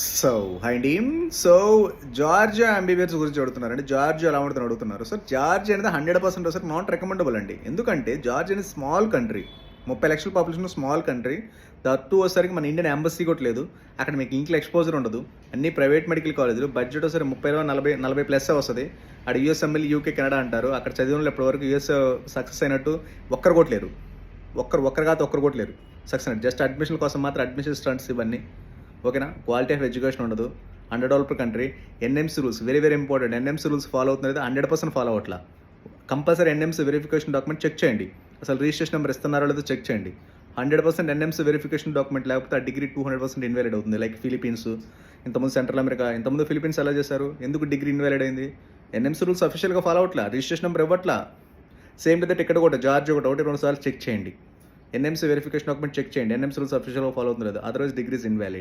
So hi అండి. So Georgia MBBS గురించి అడుగుతున్నారండి. జార్జియా ఎలా ఉంటుందని అడుగుతున్నారు. సో జార్జియా అనేది 100% అసలు నాట్ రికమెండబుల్ అండి. ఎందుకంటే జార్జియా అనేది స్మాల్ కంట్రీ. 30 లక్షల పాపులేషన్ స్మాల్ కంట్రీ. దట్టు వచ్చేసరికి మన ఇండియన్ ఎంబసీ కూడా లేదు. అక్కడ మీకు ఇంట్లో ఎక్స్పోజర్ ఉండదు. అన్ని ప్రైవేట్ మెడికల్ కాలేజీలు. బడ్జెట్ వచ్చేసరికి 30 ప్లస్ వస్తుంది. అక్కడ యూఎస్ ఎమ్మెల్యే యూకే కెనడా అంటారు. అక్కడ చదివిన వాళ్ళు ఇప్పటివరకు యూఎస్ సక్సెస్ అయినట్టు ఒక్కరు కూడా లేరు. ఒక్కరు కాదు ఒక్కరు కూడా లేరు సక్సెస్ అయినట్టు. జస్ట్ అడ్మిషన్ కోసం మాత్రం అడ్మిషన్ స్టంట్స్ ఇవన్నీ. ఓకేనా, క్వాలిటీ ఆఫ్ ఎడ్యుకేషన్ ఉండదు. Under country. NMC rules very very important. NMC rules follow అవుతున్నది 100% ఫాలో అవ్వట్లా. Compulsory NMC verification document check చేయండి. అసలు రిజిస్ట్రేషన్ నెంబర్ ఇస్తున్నారో లేదో చెక్ చేయండి. 100% ఎన్ఎంసీ వెరిఫికేషన్ డాక్యుమెంట్ లేకపోతే ఆ డిగ్రీ 200% ఇన్వాలిడ్ అవుతుంది. లైక్ ఫిలిపీన్స్, ఇంతకుముందు సెంట్రల్ అమెరికా, ఇంతకుముందు ఫిలిపీన్స్ ఎలా చేశారు? ఎందుకు డిగ్రీ ఇన్వాలిడ్ అయింది? ఎన్ఎంసీ రూల్స్ అఫీషియల్గా ఫాలో అవ్వట్లా, రిజిస్ట్రేషన్ నెంబర్ ఇవ్వట్లా. సేమ్ విత్ టికెట్ కూడా జార్జ్ ఒకటి 2 సార్లు చెక్ చేయండి. ఎన్ఎంసీ వెరిఫికేషన్ డాక్యుమెంట్ చెక్ చేయండి. ఎన్ఎంసీ రూల్స్ అఫీషియల్గా ఫాలో అవుతుంది లేదు, అదర్వైజ్ డిగ్రీస్ ఇన్వాలిడ్.